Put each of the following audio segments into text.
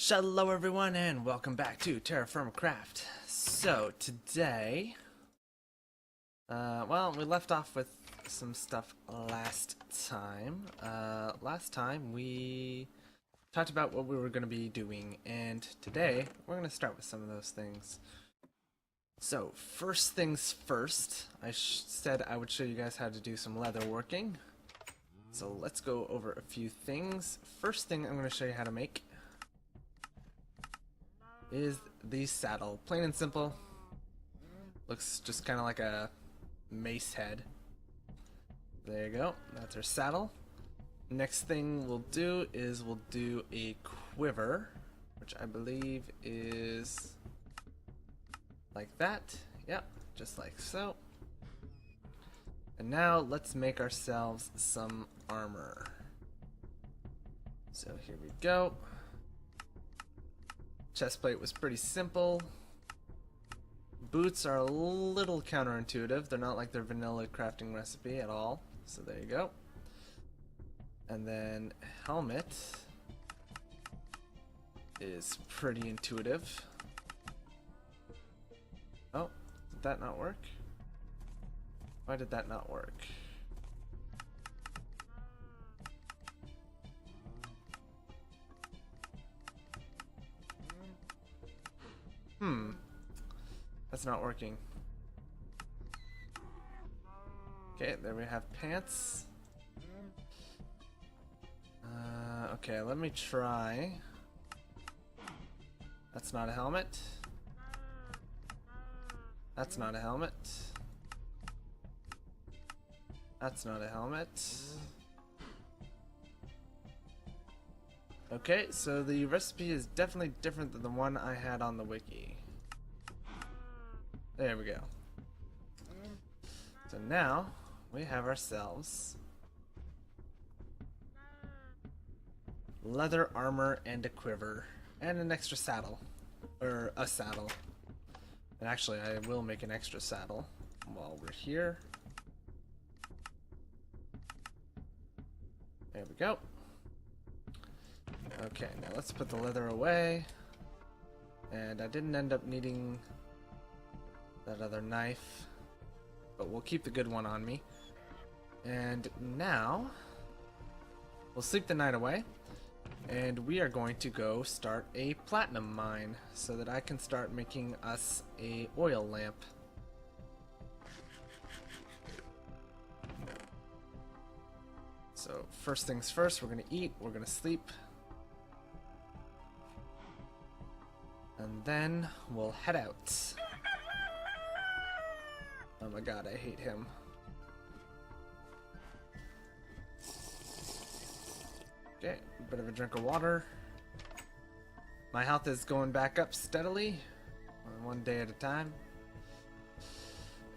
Hello everyone and welcome back to TerraFirmaCraft. So today, well, we left off with some stuff last time. Last time we talked about what we were going to be doing, and today we're going to start with some of those things. So first things first, I said I would show you guys how to do some leather working. So let's go over a few things. First thing I'm going to show you how to make is the saddle. Plain and simple. Looks just kind of like a mace head. There you go. That's our saddle. Next thing we'll do is we'll do a quiver, which I believe is like that. Yep, just like so. And now let's make ourselves some armor. So here we go. Chestplate was pretty simple. Boots are a little counterintuitive. They're not like their vanilla crafting recipe at all. So there you go. And then helmet is pretty intuitive. Oh, did that not work? Why did that not work? That's not working. Okay, there we have pants. Okay, let me try. That's not a helmet. That's not a helmet. That's not a helmet. Okay, so the recipe is definitely different than the one I had on the wiki. There we go. So now we have ourselves leather armor and a quiver and an extra saddle, or a saddle. And actually I will make an extra saddle while we're here. There we go. Okay, now let's put the leather away. And I didn't end up needing that other knife, but we'll keep the good one on me. And now we'll sleep the night away, and we are going to go start a platinum mine so that I can start making us a oil lamp. So first things first, we're gonna eat, we're gonna sleep, and then we'll head out. Oh my god, I hate him. Okay, a bit of a drink of water. My health is going back up steadily, one day at a time.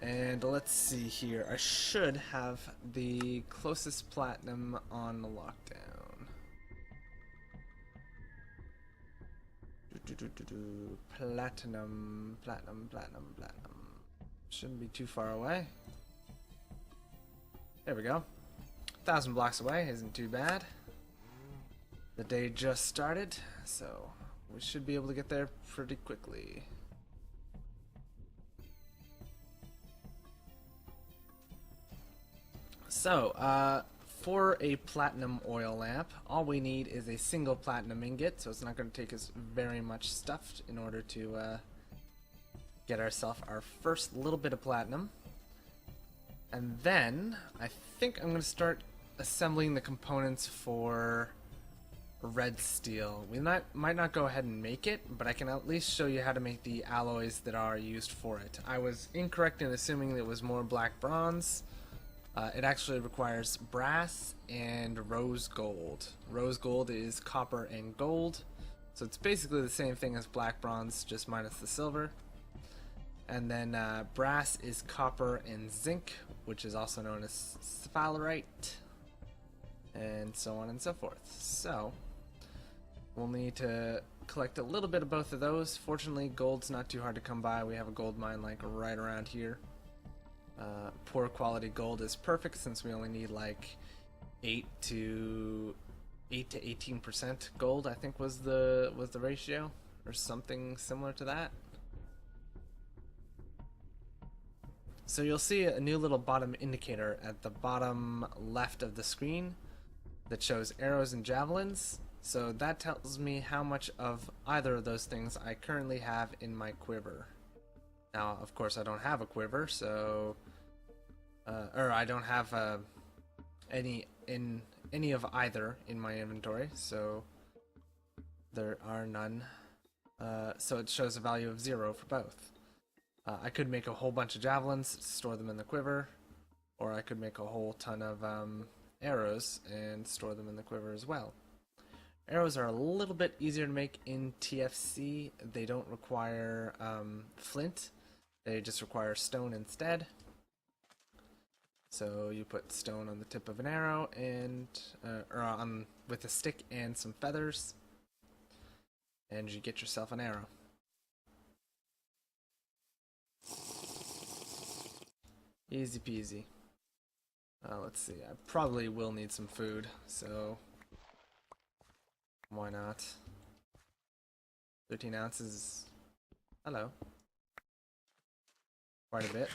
And let's see here. I should have the closest platinum on the lockdown. Platinum, platinum, platinum, platinum. Shouldn't be too far away. There we go. 1,000 blocks away isn't too bad. The day just started, so we should be able to get there pretty quickly. So, for a platinum oil lamp, all we need is a single platinum ingot, so it's not going to take us very much stuff in order to get ourselves our first little bit of platinum. And then I think I'm going to start assembling the components for red steel. We might not go ahead and make it, but I can at least show you how to make the alloys that are used for it. I was incorrect in assuming that it was more black bronze. It actually requires brass and rose gold. Rose gold is copper and gold, so it's basically the same thing as black bronze, just minus the silver. And then brass is copper and zinc, which is also known as sphalerite, and so on and so forth. So we'll need to collect a little bit of both of those. Fortunately, gold's not too hard to come by. We have a gold mine like right around here. Poor quality gold is perfect since we only need like 8 to 8 to 18% gold, I think was the ratio, or something similar to that. So you'll see a new little bottom indicator at the bottom left of the screen that shows arrows and javelins. So that tells me how much of either of those things I currently have in my quiver. Now, of course, I don't have a quiver, so or I don't have any of either in my inventory, so there are none. So it shows a value of 0 for both. I could make a whole bunch of javelins, store them in the quiver, or I could make a whole ton of arrows and store them in the quiver as well. Arrows are a little bit easier to make in TFC. They don't require flint, they just require stone instead. So you put stone on the tip of an arrow and with a stick and some feathers, and you get yourself an arrow. Easy peasy. Let's see, I probably will need some food, so why not? 13 ounces. Hello. Quite a bit.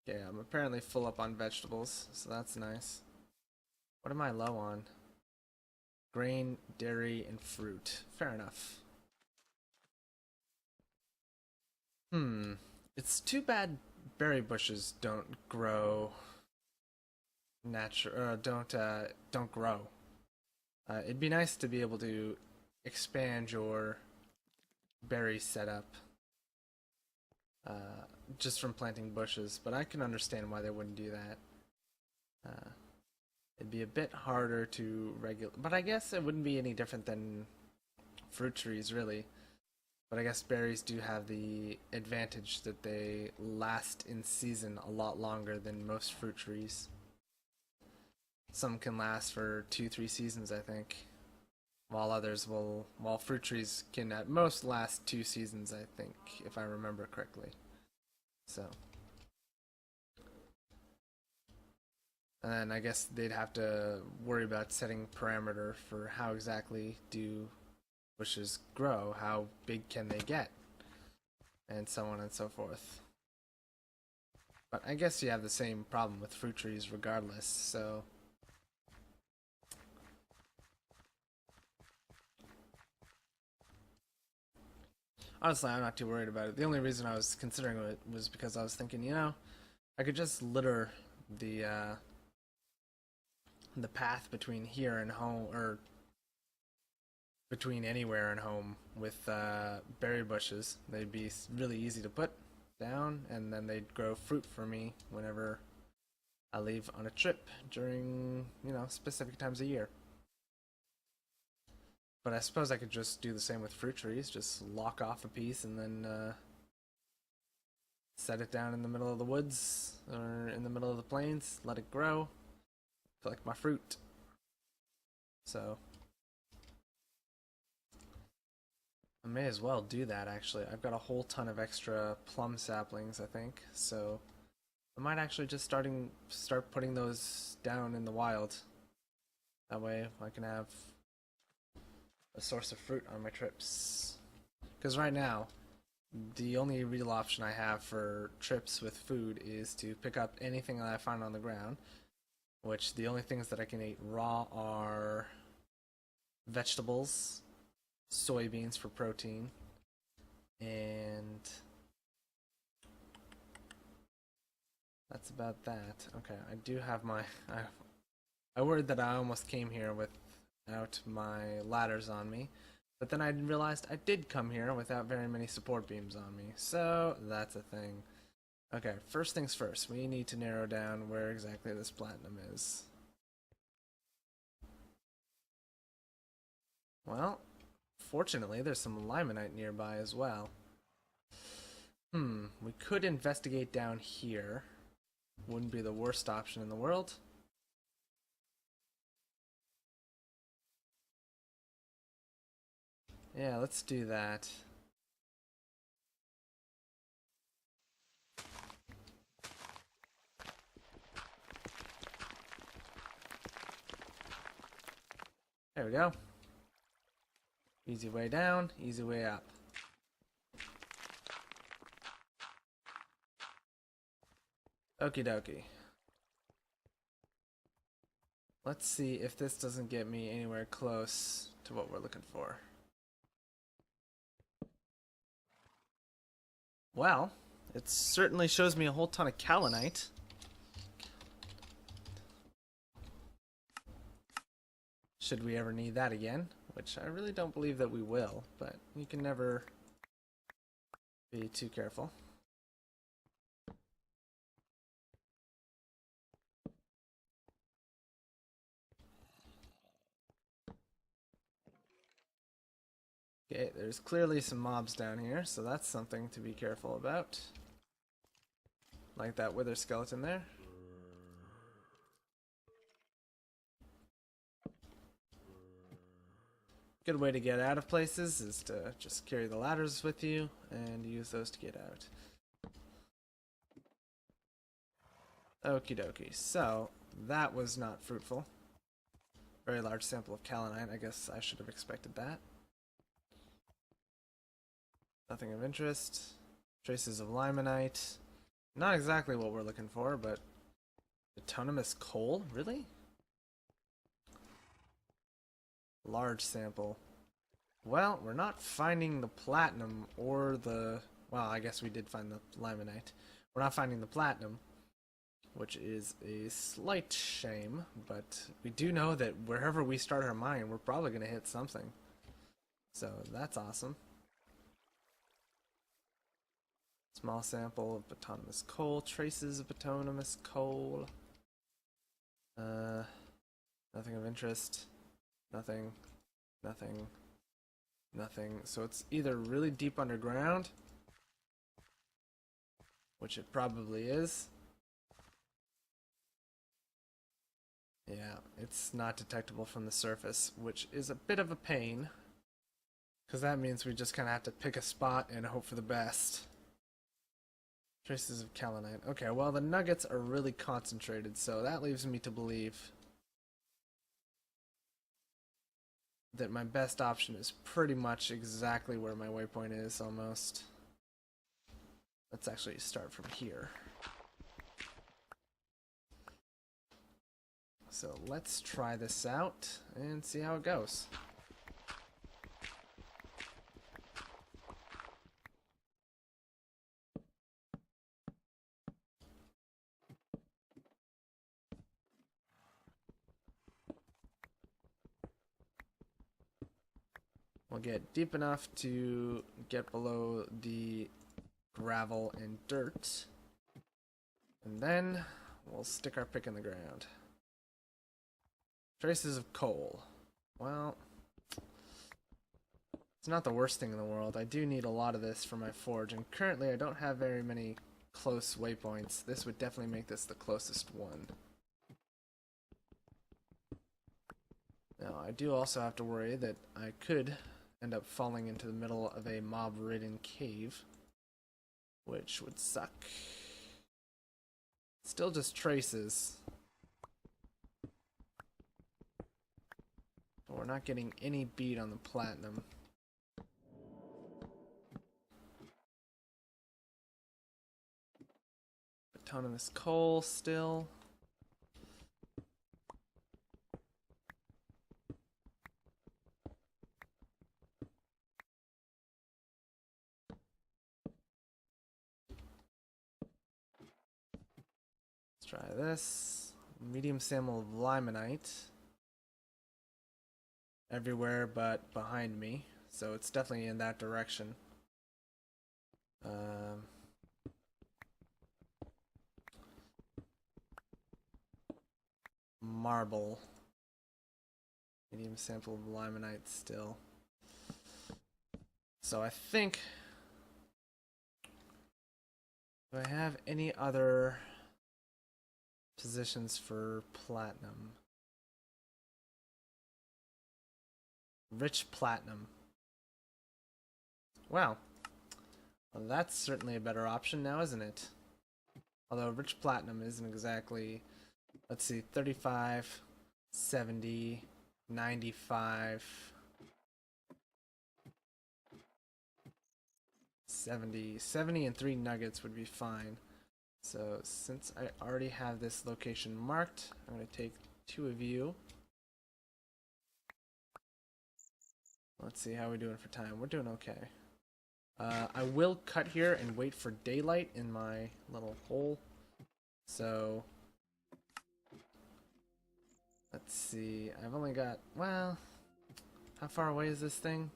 Okay, I'm apparently full up on vegetables, so that's nice. What am I low on? Grain, dairy, and fruit. Fair enough. It's too bad berry bushes don't grow don't grow. It'd be nice to be able to expand your berry setup just from planting bushes, but I can understand why they wouldn't do that. It'd be a bit harder to regulate, but I guess it wouldn't be any different than fruit trees, really. But I guess berries do have the advantage that they last in season a lot longer than most fruit trees. Some can last for 2-3 seasons, I think, while fruit trees can at most last 2 seasons, I think, if I remember correctly. So, and then I guess they'd have to worry about setting parameter for how exactly do bushes grow, how big can they get, and so on and so forth. But I guess you have the same problem with fruit trees regardless, so honestly, I'm not too worried about it. The only reason I was considering it was because I was thinking, you know, I could just litter the path between here and home, or between anywhere and home, with berry bushes. They'd be really easy to put down, and then they'd grow fruit for me whenever I leave on a trip during, you know, specific times of year. But I suppose I could just do the same with fruit trees, just lock off a piece and then set it down in the middle of the woods or in the middle of the plains, let it grow, collect my fruit. So I may as well do that, actually. I've got a whole ton of extra plum saplings, I think, so I might actually just start putting those down in the wild. That way I can have a source of fruit on my trips. Because right now, the only real option I have for trips with food is to pick up anything that I find on the ground, which the only things that I can eat raw are vegetables, soybeans for protein, and that's about that. Okay, I do have my... I worried that I almost came here without my ladders on me, but then I realized I did come here without very many support beams on me, so that's a thing. Okay, first things first, we need to narrow down where exactly this platinum is. Well, fortunately there's some limonite nearby as well. We could investigate down here. Wouldn't be the worst option in the world. Yeah, let's do that. There we go. Easy way down, easy way up. Okie dokie. Let's see if this doesn't get me anywhere close to what we're looking for. Well, it certainly shows me a whole ton of kaolinite. Should we ever need that again, which I really don't believe that we will, but you can never be too careful. Okay, there's clearly some mobs down here, so that's something to be careful about. Like that wither skeleton there. Good way to get out of places is to just carry the ladders with you and use those to get out. Okie dokie, so that was not fruitful. Very large sample of kaolinite, I guess I should have expected that. Nothing of interest. Traces of limonite. Not exactly what we're looking for, but autonomous coal? Really? Large sample. Well, we're not finding the platinum or the... Well, I guess we did find the limonite. We're not finding the platinum, which is a slight shame, but we do know that wherever we start our mine, we're probably going to hit something. So that's awesome. Small sample of autonomous coal, traces of autonomous coal. Nothing of interest. Nothing. Nothing. Nothing. So it's either really deep underground, which it probably is. Yeah, it's not detectable from the surface, which is a bit of a pain, because that means we just kind of have to pick a spot and hope for the best. Traces of kaolinite. Okay, well the nuggets are really concentrated, so that leaves me to believe that my best option is pretty much exactly where my waypoint is, almost. Let's actually start from here. So let's try this out and see how it goes. We'll get deep enough to get below the gravel and dirt, and then we'll stick our pick in the ground. Traces of coal. Well, it's not the worst thing in the world. I do need a lot of this for my forge, and currently I don't have very many close waypoints. This would definitely make this the closest one. Now, I do also have to worry that I could end up falling into the middle of a mob-ridden cave, which would suck. Still just traces. But we're not getting any beat on the platinum. A ton of this coal still. Try this. Medium sample of limonite. Everywhere but behind me. So it's definitely in that direction. Marble. Medium sample of limonite still. So I think... Do I have any other positions for platinum? Rich platinum. Wow. Well, that's certainly a better option now, isn't it? Although rich platinum isn't exactly... Let's see, 35, 70, 95, 70 and 3 nuggets would be fine. So since I already have this location marked, I'm going to take 2 of you. Let's see how we're doing for time. We're doing okay. I will cut here and wait for daylight in my little hole. So let's see. I've only got, well, how far away is this thing?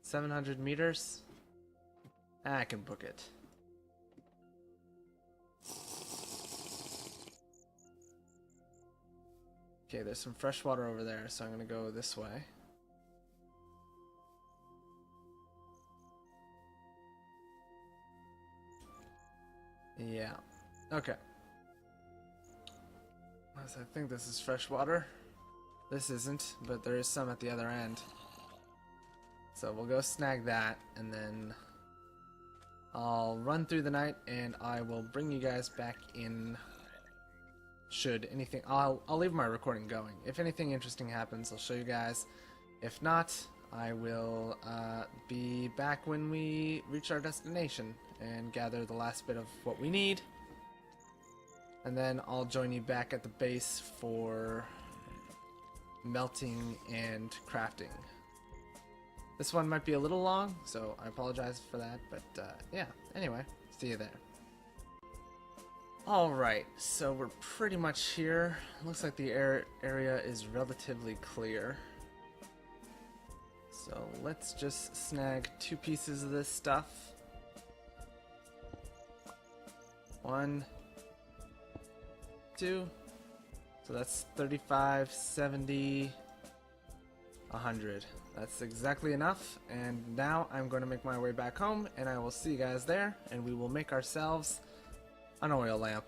700 meters? I can book it. Okay, there's some fresh water over there, so I'm gonna go this way. Yeah. Okay. So I think this is fresh water. This isn't, but there is some at the other end. So we'll go snag that, and then I'll run through the night, and I will bring you guys back in. Should anything, I'll leave my recording going. If anything interesting happens, I'll show you guys. If not, I will be back when we reach our destination and gather the last bit of what we need. And then I'll join you back at the base for melting and crafting. This one might be a little long, so I apologize for that, but yeah, anyway, see you there. Alright, so we're pretty much here. Looks like the area is relatively clear. So let's just snag 2 pieces of this stuff. 1, 2. So that's 35, 70, 100. That's exactly enough. And now I'm going to make my way back home, and I will see you guys there, and we will make ourselves an oil lamp.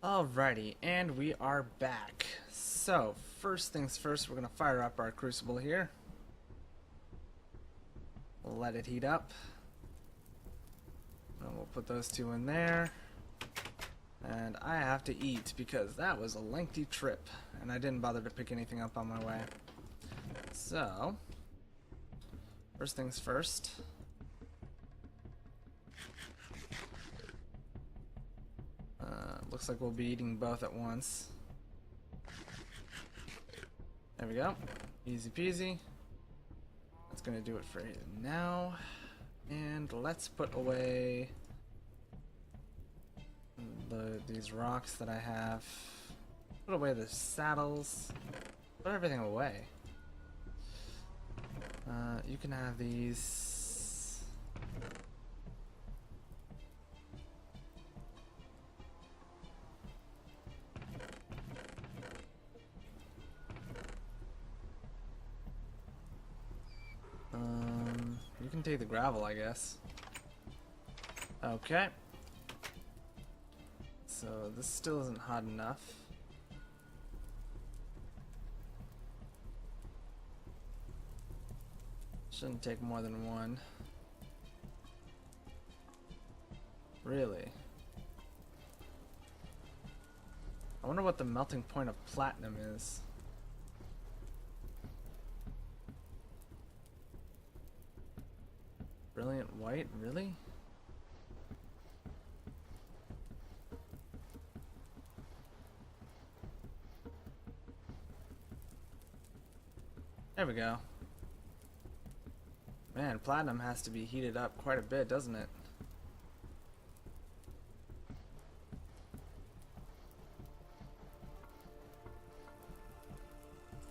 Alrighty, and we are back. So, first things first, we're going to fire up our crucible here. We'll let it heat up. And we'll put those 2 in there. And I have to eat because that was a lengthy trip, and I didn't bother to pick anything up on my way. So, first things first. Looks like we'll be eating both at once. There we go. Easy peasy. That's gonna do it for now. And let's put away these rocks that I have. Put away the saddles. Put everything away. You can have these. You can take the gravel, I guess. Okay. So this still isn't hot enough. Shouldn't take more than 1. Really? I wonder what the melting point of platinum is. Brilliant white? Really? There we go. Man, platinum has to be heated up quite a bit, doesn't it?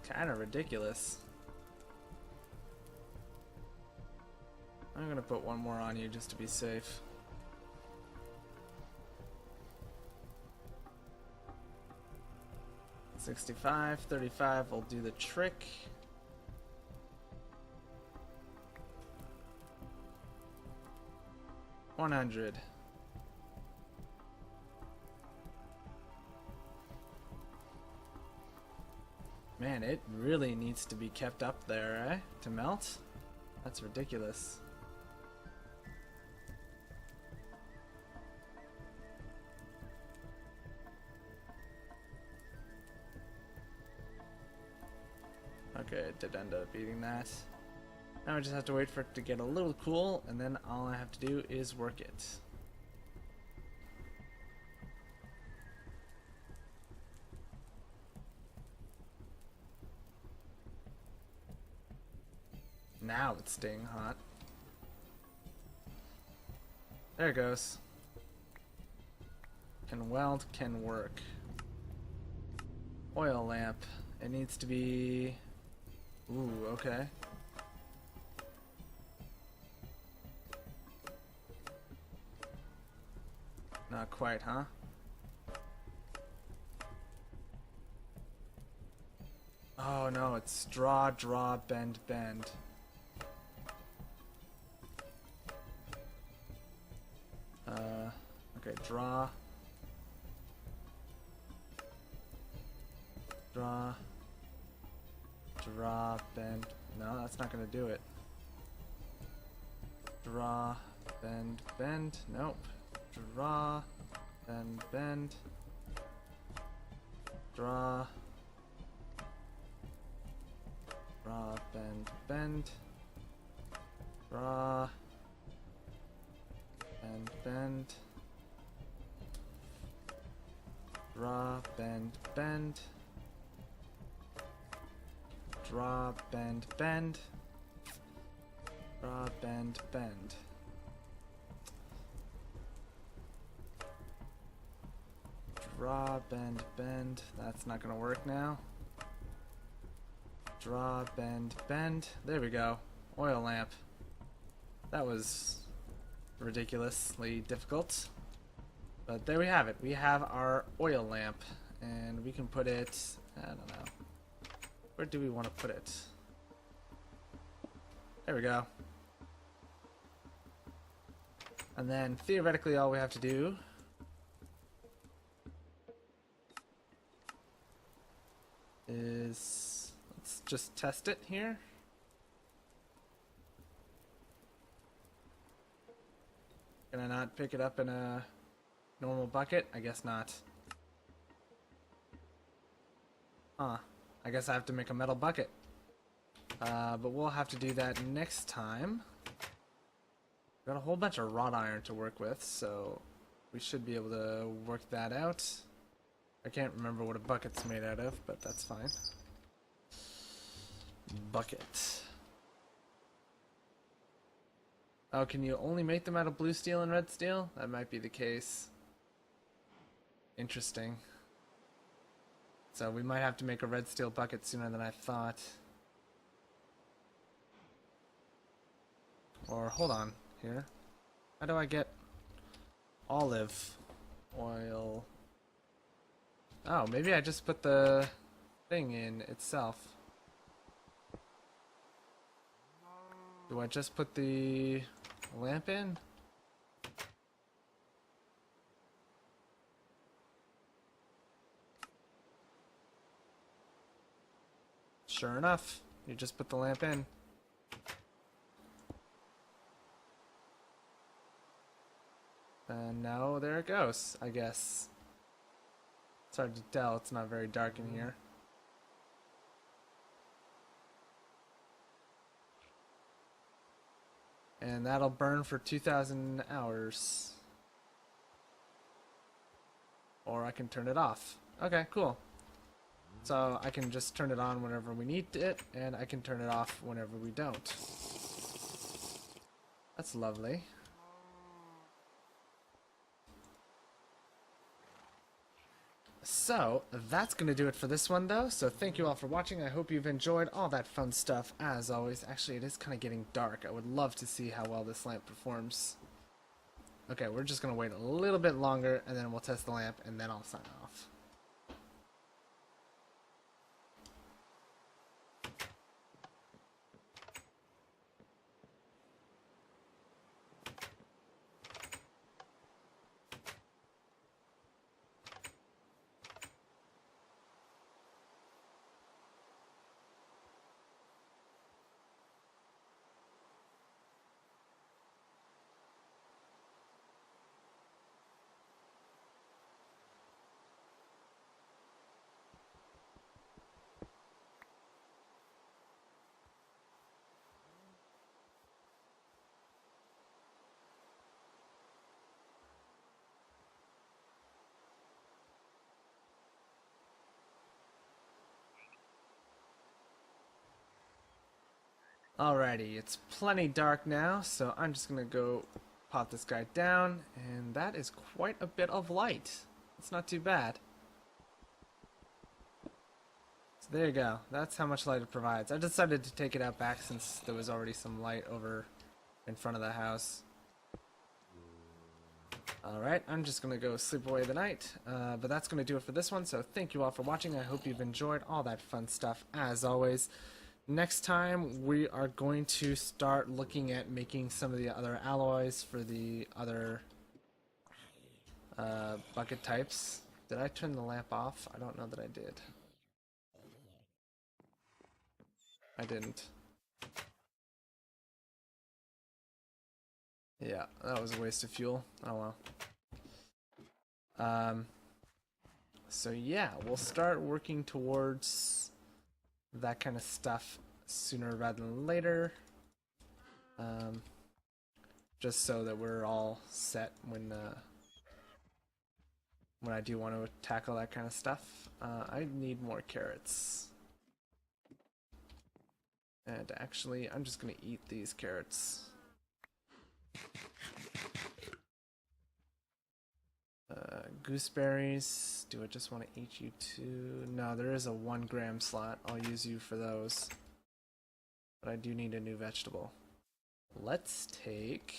Kinda ridiculous. I'm gonna put 1 more on you just to be safe. $65, $35 will do the trick. $100. Man, it really needs to be kept up there, eh? To melt? That's ridiculous. Okay, it did end up eating that. Now I just have to wait for it to get a little cool, and then all I have to do is work it. Now it's staying hot. There it goes. Can weld, can work. Oil lamp. It needs to be... Ooh, okay. Not quite, huh? Oh no, it's draw, draw, bend, bend. Okay, draw. Draw. Draw, bend. No, that's not gonna do it. Draw, bend, bend. Nope. Draw, bend, bend. Draw. Draw, bend, bend. Draw. Bend, bend. Draw, bend, bend. Draw, bend, bend. Draw, bend, bend. Draw, bend, bend. That's not gonna work now. Draw, bend, bend. There we go. Oil lamp. That was ridiculously difficult. But there we have it. We have our oil lamp. And we can put it... I don't know. Where do we want to put it? There we go. And then theoretically all we have to do is... let's just test it here. Can I not pick it up in a normal bucket? I guess not. Huh. I guess I have to make a metal bucket. But we'll have to do that next time. Got a whole bunch of wrought iron to work with, so we should be able to work that out. I can't remember what a bucket's made out of, but that's fine. Bucket. Oh, can you only make them out of blue steel and red steel? That might be the case. Interesting. So we might have to make a red steel bucket sooner than I thought. Or hold on here. How do I get olive oil? Oh, maybe I just put the thing in itself. Do I just put the lamp in? Sure enough, you just put the lamp in. And now there it goes, I guess. It's hard to tell, it's not very dark in here. And that'll burn for 2,000 hours. Or I can turn it off. Okay, cool. So I can just turn it on whenever we need it, and I can turn it off whenever we don't. That's lovely. So, that's going to do it for this one, though. So, thank you all for watching. I hope you've enjoyed all that fun stuff, as always. Actually, it is kind of getting dark. I would love to see how well this lamp performs. Okay, we're just going to wait a little bit longer, and then we'll test the lamp, and then I'll sign off. Alrighty, it's plenty dark now, so I'm just gonna go pop this guy down, and that is quite a bit of light. It's not too bad. So there you go. That's how much light it provides. I decided to take it out back since there was already some light over in front of the house. Alright, I'm just gonna go sleep away the night, but that's gonna do it for this one, so thank you all for watching. I hope you've enjoyed all that fun stuff, as always. Next time, we are going to start looking at making some of the other alloys for the other bucket types. Did I turn the lamp off? I don't know that I did. I didn't. Yeah, that was a waste of fuel. Oh well. So yeah, we'll start working towards that kind of stuff sooner rather than later. Just so that we're all set when I do want to tackle that kind of stuff. I need more carrots. And actually, I'm just gonna eat these carrots. Gooseberries. Do I just want to eat you too? No, there is a 1 gram slot. I'll use you for those. But I do need a new vegetable. Let's take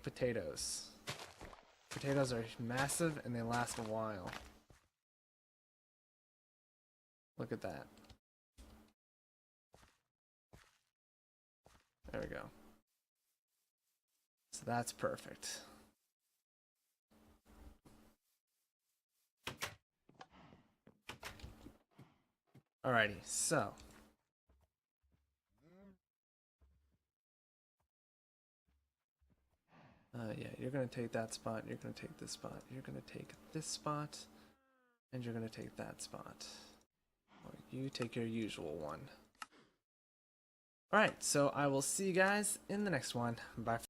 potatoes. Potatoes are massive and they last a while. Look at that. There we go. So that's perfect. Alrighty, so yeah, you're gonna take that spot, you're gonna take this spot, you're gonna take this spot, and you're gonna take that spot. Or you take your usual one. Alright, so I will see you guys in the next one. Bye.